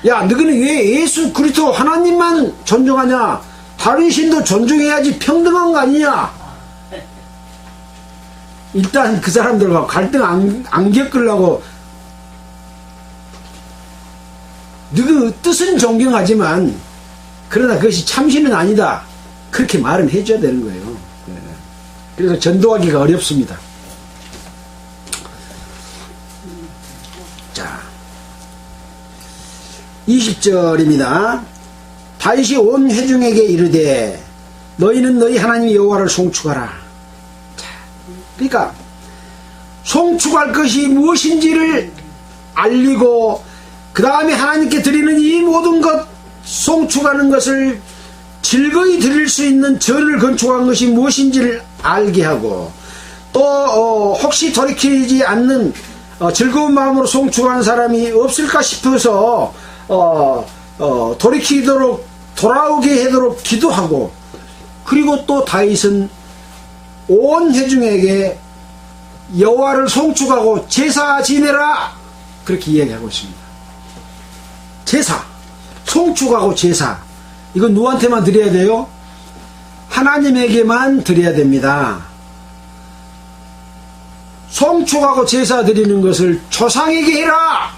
야, 너희는 왜 예수 그리스도 하나님만 존중하냐? 다른 신도 존중해야지 평등한 거 아니냐? 일단 그 사람들과 갈등 안 겪으려고 너희 뜻은 존경하지만 그러나 그것이 참신은 아니다. 그렇게 말은 해줘야 되는 거예요. 그래서 전도하기가 어렵습니다. 자, 20절입니다. 다윗이 온 회중에게 이르되 너희는 너희 하나님 여호와를 송축하라. 자, 그러니까 송축할 것이 무엇인지를 알리고 그 다음에 하나님께 드리는 이 모든 것 송축하는 것을 즐거이 드릴 수 있는 절을 건축한 것이 무엇인지를 알게 하고 또 혹시 돌이키지 않는 즐거운 마음으로 송축하는 사람이 없을까 싶어서 돌아오게 하도록 기도하고 그리고 또 다윗은 온 회중에게 여호와를 송축하고 제사 지내라, 그렇게 이야기하고 있습니다. 제사, 송축하고 제사, 이건 누구한테만 드려야 돼요? 하나님에게만 드려야 됩니다. 송축하고 제사 드리는 것을 조상에게 해라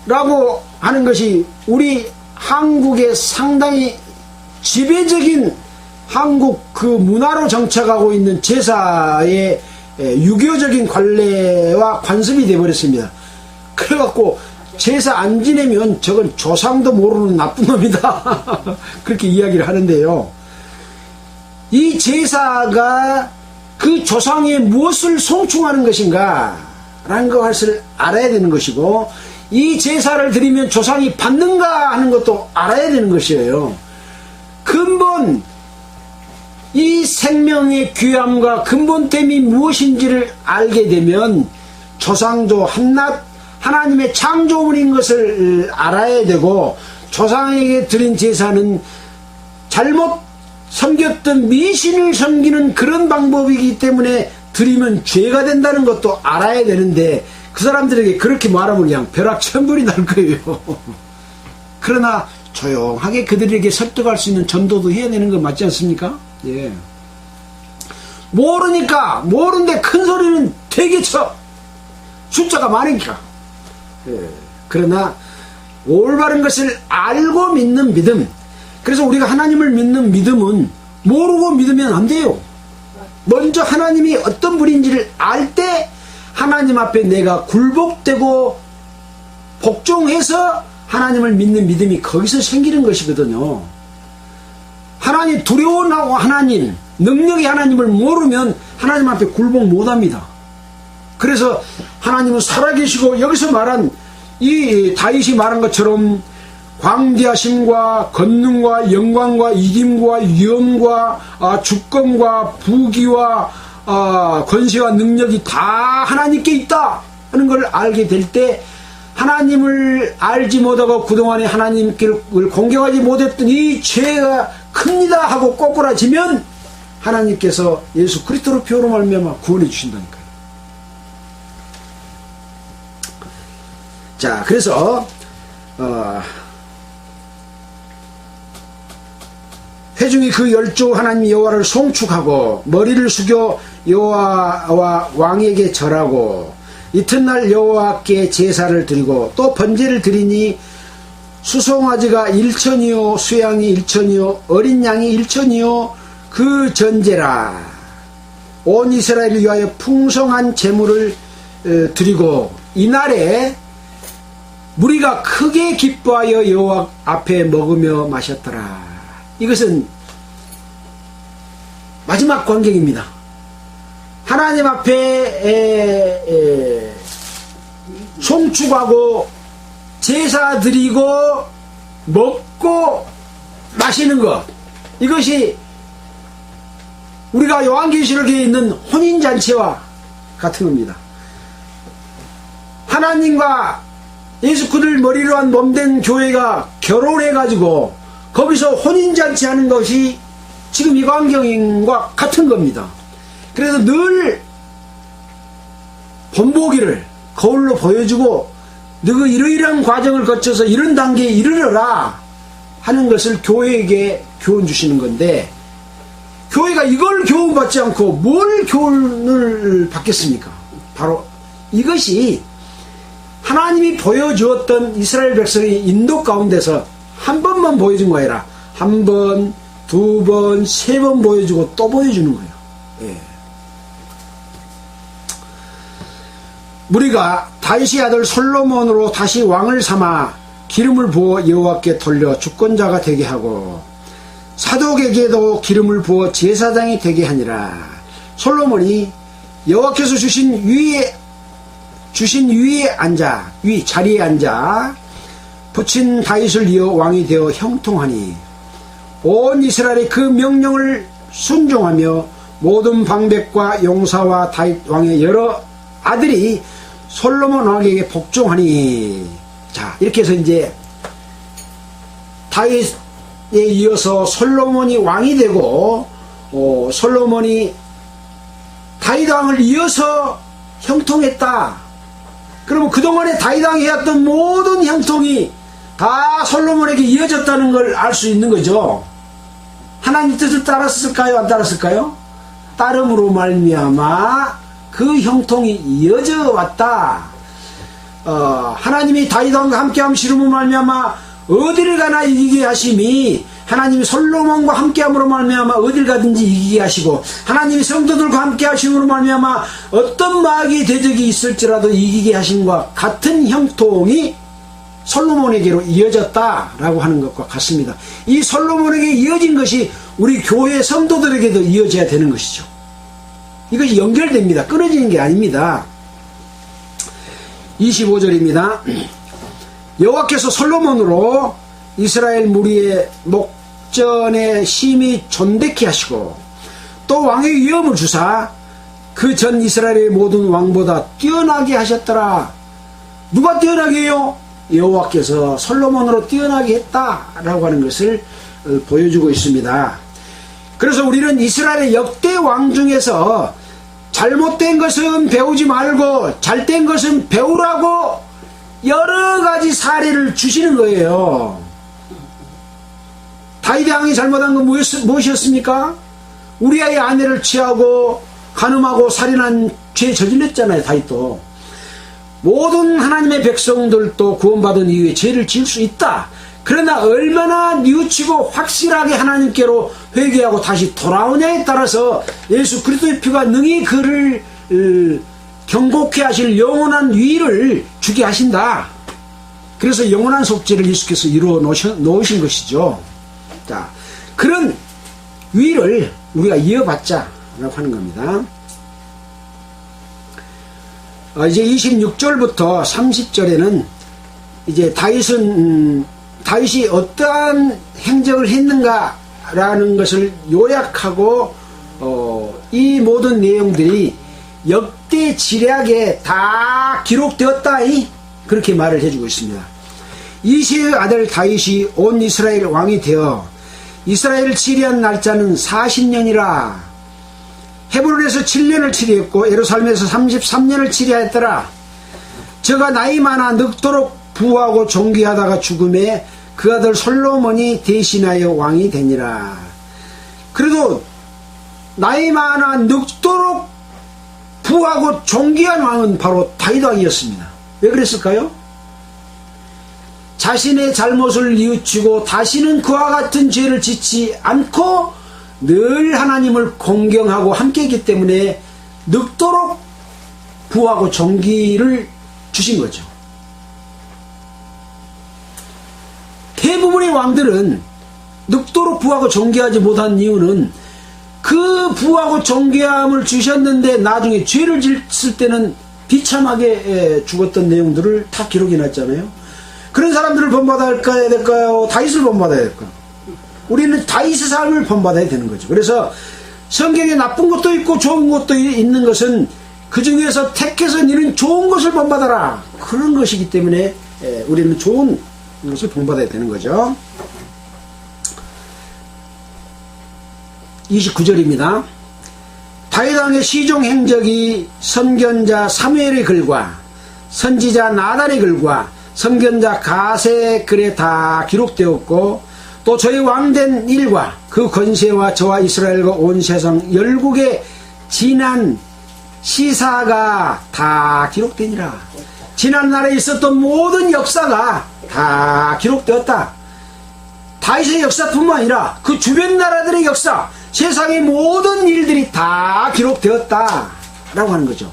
라고 하는 것이 우리 한국의 상당히 지배적인 한국 그 문화로 정착하고 있는 제사의 유교적인 관례와 관습이 되어버렸습니다. 그래갖고 제사 안 지내면 저건 조상도 모르는 나쁜 놈이다 그렇게 이야기를 하는데요. 이 제사가 그 조상의 무엇을 송충하는 것인가 라는 것을 알아야 되는 것이고, 이 제사를 드리면 조상이 받는가 하는 것도 알아야 되는 것이에요. 근본 이 생명의 귀함과 근본됨이 무엇인지를 알게 되면 조상도 한낱 하나님의 창조물인 것을 알아야 되고, 조상에게 드린 제사는 잘못 섬겼던 미신을 섬기는 그런 방법이기 때문에 드리면 죄가 된다는 것도 알아야 되는데, 그 사람들에게 그렇게 말하면 그냥 벼락천불이 날 거예요. 그러나 조용하게 그들에게 설득할 수 있는 전도도 해야 되는 거 맞지 않습니까? 예. 모르니까, 모르는데 큰 소리는 되게 쳐. 숫자가 많으니까. 예. 그러나 올바른 것을 알고 믿는 믿음. 그래서 우리가 하나님을 믿는 믿음은 모르고 믿으면 안 돼요. 먼저 하나님이 어떤 분인지를 알 때 하나님 앞에 내가 굴복되고 복종해서 하나님을 믿는 믿음이 거기서 생기는 것이거든요. 하나님, 두려운 하나님, 능력의 하나님을 모르면 하나님 앞에 굴복 못합니다. 그래서 하나님은 살아계시고, 여기서 말한 이 다윗이 말한 것처럼 광대하심과 권능과 영광과 이김과 위엄과 주권과 부귀와 권세와 능력이 다 하나님께 있다 하는 걸 알게 될 때, 하나님을 알지 못하고 그동안에 하나님을 공경하지 못했던 이 죄가 큽니다 하고 꼬꾸라지면 하나님께서 예수 그리스도로 피로 말미암아 구원해 주신다니까요. 자, 그래서 회중이 그 열조 하나님 여호와를 송축하고 머리를 숙여 여호와와 왕에게 절하고 이튿날 여호와께 제사를 드리고 또 번제를 드리니 수송아지가 1천이요 수양이 1천이요 어린 양이 1천이요 그 전제라. 온 이스라엘을 위하여 풍성한 제물을 드리고 이날에 무리가 크게 기뻐하여 여호와 앞에 먹으며 마셨더라. 이것은 마지막 광경입니다. 하나님 앞에 송축하고 제사 드리고 먹고 마시는 것, 이것이 우리가 요한계시록에 있는 혼인잔치와 같은 겁니다. 하나님과 예수 그를 머리로 한 몸된 교회가 결혼해가지고 거기서 혼인잔치 하는 것이 지금 이 광경과 같은 겁니다. 그래서 늘 본보기를 거울로 보여주고 너가 이러이러한 과정을 거쳐서 이런 단계에 이르러라 하는 것을 교회에게 교훈 주시는 건데, 교회가 이걸 교훈받지 않고 뭘 교훈을 받겠습니까? 바로 이것이 하나님이 보여주었던 이스라엘 백성의 인도 가운데서 한 번만 보여준 거 아니라 한 번, 두 번, 세 번 보여주고 또 보여주는 거예요. 예. 무리가 다윗의 아들 솔로몬으로 다시 왕을 삼아 기름을 부어 여호와께 돌려 주권자가 되게 하고 사독에게도 기름을 부어 제사장이 되게 하니라. 솔로몬이 여호와께서 주신 위에 앉아, 자리에 앉아 붙인 다윗을 이어 왕이 되어 형통하니 온 이스라엘이 그 명령을 순종하며 모든 방백과 용사와 다윗 왕의 여러 아들이 솔로몬 왕에게 복종하니. 자, 이렇게 해서 이제 다윗에 이어서 솔로몬이 왕이 되고 솔로몬이 다윗 왕을 이어서 형통했다. 그러면 그동안에 다윗 왕이 해왔던 모든 형통이 다 솔로몬에게 이어졌다는 걸 알 수 있는 거죠. 하나님 뜻을 따랐을까요? 안 따랐을까요? 따름으로 말미암아 그 형통이 이어져 왔다. 하나님이 다윗 왕과 함께 함시름으로 말미암아 어디를 가나 이기게 하심이, 하나님이 솔로몬과 함께함으로 말미암아 어딜 가든지 이기게 하시고, 하나님이 성도들과 함께 하심으로 말미암아 어떤 마귀의 대적이 있을지라도 이기게 하심과 같은 형통이 솔로몬에게로 이어졌다라고 하는 것과 같습니다. 이 솔로몬에게 이어진 것이 우리 교회 성도들에게도 이어져야 되는 것이죠. 이것이 연결됩니다. 끊어지는 게 아닙니다. 25절입니다. 여호와께서 솔로몬으로 이스라엘 무리의 목전에 심히 존대케 하시고 또 왕의 위엄을 주사 그 전 이스라엘의 모든 왕보다 뛰어나게 하셨더라. 누가 뛰어나게 해요? 여호와께서 솔로몬으로 뛰어나게 했다라고 하는 것을 보여주고 있습니다. 그래서 우리는 이스라엘의 역대 왕 중에서 잘못된 것은 배우지 말고 잘된 것은 배우라고 여러 가지 사례를 주시는 거예요. 다윗 왕이 잘못한 건 무엇이었습니까? 우리아의 아내를 취하고 간음하고 살인한 죄 저질렀잖아요. 다윗도. 모든 하나님의 백성들도 구원받은 이후에 죄를 지을 수 있다. 그러나 얼마나 뉘우치고 확실하게 하나님께로 회개하고 다시 돌아오냐에 따라서 예수 그리스도의 피가 능히 그를 경고케 하실 영원한 위를 주게 하신다. 그래서 영원한 속죄를 예수께서 이루어 놓으신 것이죠. 자, 그런 위를 우리가 이어받자라고 하는 겁니다. 이제 26절부터 30절에는 이제 다윗이 어떠한 행적을 했는가라는 것을 요약하고 이 모든 내용들이 역대 지략에 다 기록되었다. 그렇게 말을 해주고 있습니다. 이새의 아들 다윗이 온 이스라엘 왕이 되어 이스라엘을 치리한 날짜는 40년이라. 헤브론에서 7년을 치리했고 예루살렘에서 33년을 치리하였더라. 저가 나이 많아 늙도록 부하고 존귀하다가 죽음에 그 아들 솔로몬이 대신하여 왕이 되니라. 그래도 나이 많아 늙도록 부하고 존귀한 왕은 바로 다윗 왕이었습니다. 왜 그랬을까요? 자신의 잘못을 뉘우치고 다시는 그와 같은 죄를 짓지 않고 늘 하나님을 공경하고 함께했기 때문에 늙도록 부하고 존귀를 주신 거죠. 대부분의 왕들은 늙도록 부하고 존귀하지 못한 이유는 그 부하고 존귀함을 주셨는데 나중에 죄를 짓을 때는 비참하게 죽었던 내용들을 다 기록해 놨잖아요. 그런 사람들을 본받아야 될까요? 다윗을 본받아야 될까요? 우리는 다윗의 삶을 본받아야 되는 거죠. 그래서 성경에 나쁜 것도 있고 좋은 것도 있는 것은 그 중에서 택해서 너는 좋은 것을 본받아라. 그런 것이기 때문에 우리는 좋은 것을 본받아야 되는 거죠. 29절입니다. 다윗 왕의 시종 행적이 선견자 사무엘의 글과 선지자 나단의 글과 선견자 가세의 글에 다 기록되었고 또 저희 왕된 일과 그 권세와 저와 이스라엘과 온 세상 열국의 지난 시사가 다 기록되니라. 지난날에 있었던 모든 역사가 다 기록되었다. 다윗의 역사뿐만 아니라 그 주변 나라들의 역사, 세상의 모든 일들이 다 기록되었다 라고 하는 거죠.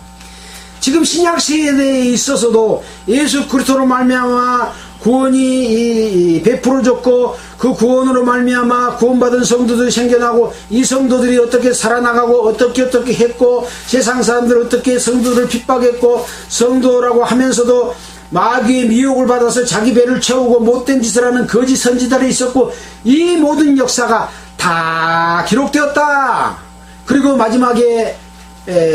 지금 신약시대에 있어서도 예수 그리스도로 말미암아 구원이 베풀어졌고 그 구원으로 말미암아 구원받은 성도들이 생겨나고 이 성도들이 어떻게 살아나가고 어떻게 했고 세상 사람들이 어떻게 성도들을 핍박했고 성도라고 하면서도 마귀의 미혹을 받아서 자기 배를 채우고 못된 짓을 하는 거짓 선지자들이 있었고 이 모든 역사가 다 기록되었다. 그리고 마지막에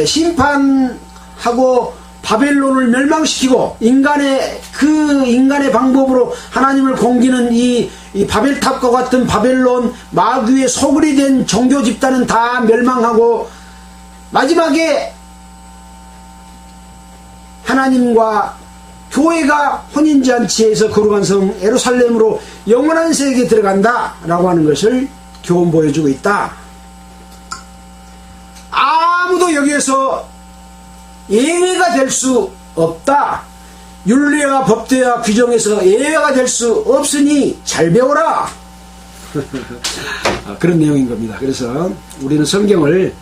심판하고 바벨론을 멸망시키고 인간의 방법으로 하나님을 공기는 이 바벨탑과 같은 바벨론 마귀의 소굴이 된 종교 집단은 다 멸망하고 마지막에 하나님과 교회가 혼인잔치에서 거룩한 성 예루살렘으로 영원한 세계에 들어간다 라고 하는 것을 교훈 보여주고 있다. 아무도 여기에서 예외가 될 수 없다. 율례와 법대와 규정에서 예외가 될 수 없으니 잘 배워라. 그런 내용인 겁니다. 그래서 우리는 성경을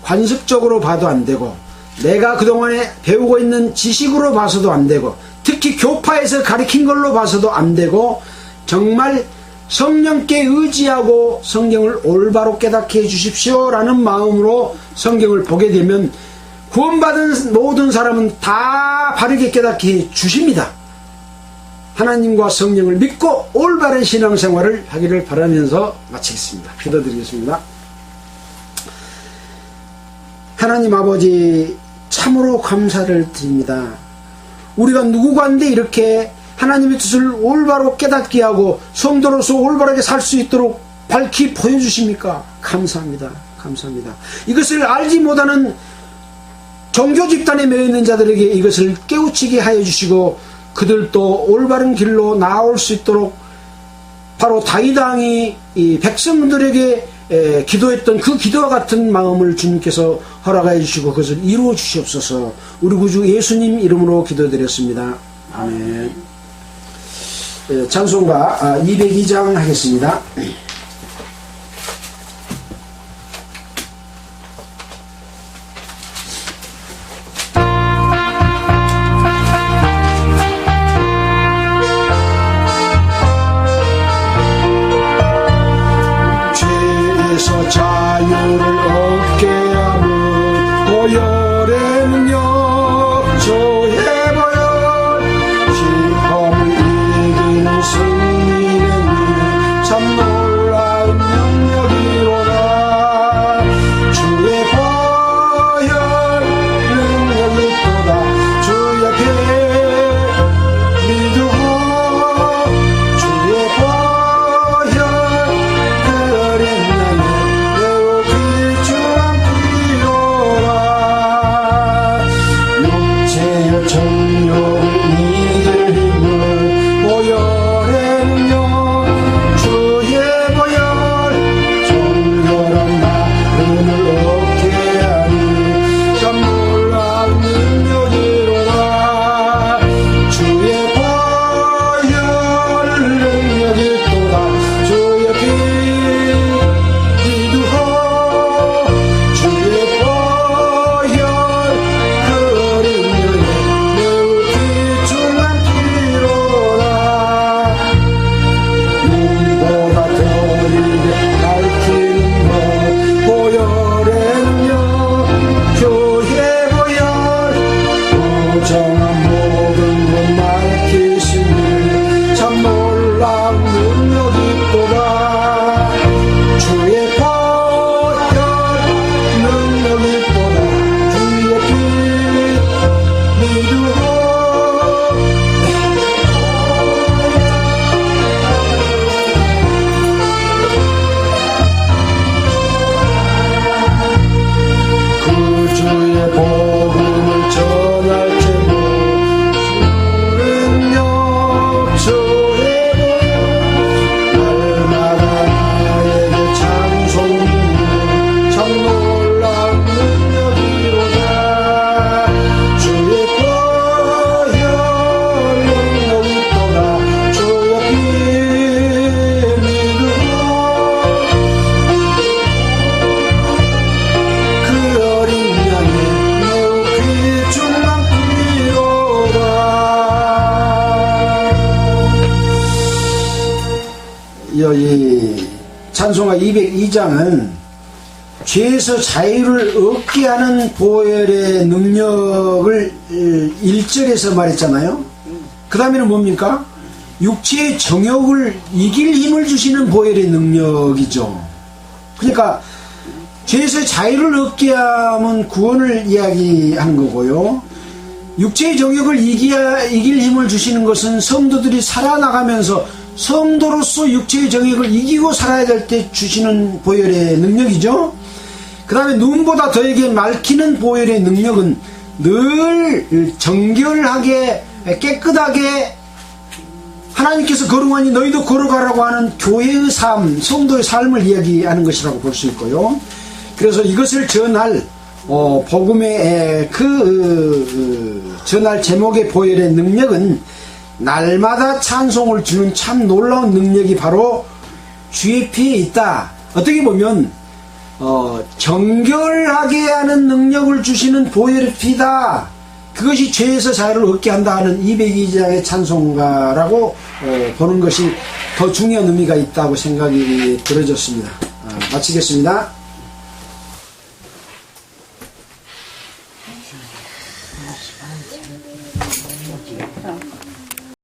관습적으로 봐도 안 되고, 내가 그동안에 배우고 있는 지식으로 봐서도 안 되고, 특히 교파에서 가르친 걸로 봐서도 안 되고, 정말 성령께 의지하고 성경을 올바로 깨닫게 해주십시오 라는 마음으로 성경을 보게 되면 구원받은 모든 사람은 다 바르게 깨닫게 해주십니다. 하나님과 성령을 믿고 올바른 신앙생활을 하기를 바라면서 마치겠습니다. 기도드리겠습니다. 하나님 아버지, 참으로 감사를 드립니다. 우리가 누구간데 이렇게 하나님의 뜻을 올바로 깨닫게 하고 성도로서 올바르게 살 수 있도록 밝히 보여주십니까? 감사합니다. 감사합니다. 이것을 알지 못하는 종교 집단에 매여 있는 자들에게 이것을 깨우치게 하여 주시고, 그들도 올바른 길로 나올 수 있도록 바로 다윗 왕이 이 백성들에게 기도했던 그 기도와 같은 마음을 주님께서 허락하여 주시고 그것을 이루어 주시옵소서. 우리 구주 예수님 이름으로 기도드렸습니다. 아멘. 찬송가 202장 하겠습니다. 죄에서 자유를 얻게 하는 보혈의 능력, 저의 보혈, 시험을 이기는 승리의 능, 참 놀라운 능력이로다. 주의 보혈 능력이 또다. 주 옆에 믿으고 주의 보혈 그린 나는 매우 귀중한 피로라. 육체의 정욕을 이길 힘을 보혈의 능력, 주의 보혈 정결한 마음을 얻게 하니 참 놀라운 능력이로다. 주의 보혈 능력이 또다. 주의 피 믿으고 주의 보혈 그린 나는 매우 귀중한 피로라. 눈보다 더 이게 밝히는 것, 보혈의 능력, 교회 보혈, 부정한 모든 것 밝히시니 참 놀라운 능력이 또다. 주의 보혈 능력이 또다. 주의 피 믿으고 그 주의 복음을 전할 때도 주의 능력, 주의 보혈 날마다 나에게 찬송이 참 놀라운 능력이로다. 주의 보혈 능력이 또다. 주의 피 믿으고 그 어린 양의 매우 귀중한 피로다. 이 찬송가 202장은 죄에서 자유를 얻게 하는 보혈의 능력을 1절에서 말했잖아요. 그 다음에는 뭡니까? 육체의 정욕을 이길 힘을 주시는 보혈의 능력이죠. 그러니까 죄에서 자유를 얻게 하면 구원을 이야기하는 거고요. 육체의 정욕을 이길 힘을 주시는 것은 성도들이 살아나가면서 성도로서 육체의 정욕을 이기고 살아야 될 때 주시는 보혈의 능력이죠. 그 다음에 눈보다 더에게 맑히는 보혈의 능력은 늘 정결하게 깨끗하게 하나님께서 거룩하니 너희도 거룩하라고 하는 교회의 삶, 성도의 삶을 이야기하는 것이라고 볼 수 있고요. 그래서 이것을 전할 복음의 전할 제목의 보혈의 능력은 날마다 찬송을 주는 참 놀라운 능력이 바로 주의 피에 있다. 어떻게 보면 정결하게 하는 능력을 주시는 보혈의 피다. 그것이 죄에서 자유를 얻게 한다 하는 202장의 찬송가라고 보는 것이 더 중요한 의미가 있다고 생각이 들어졌습니다. 마치겠습니다.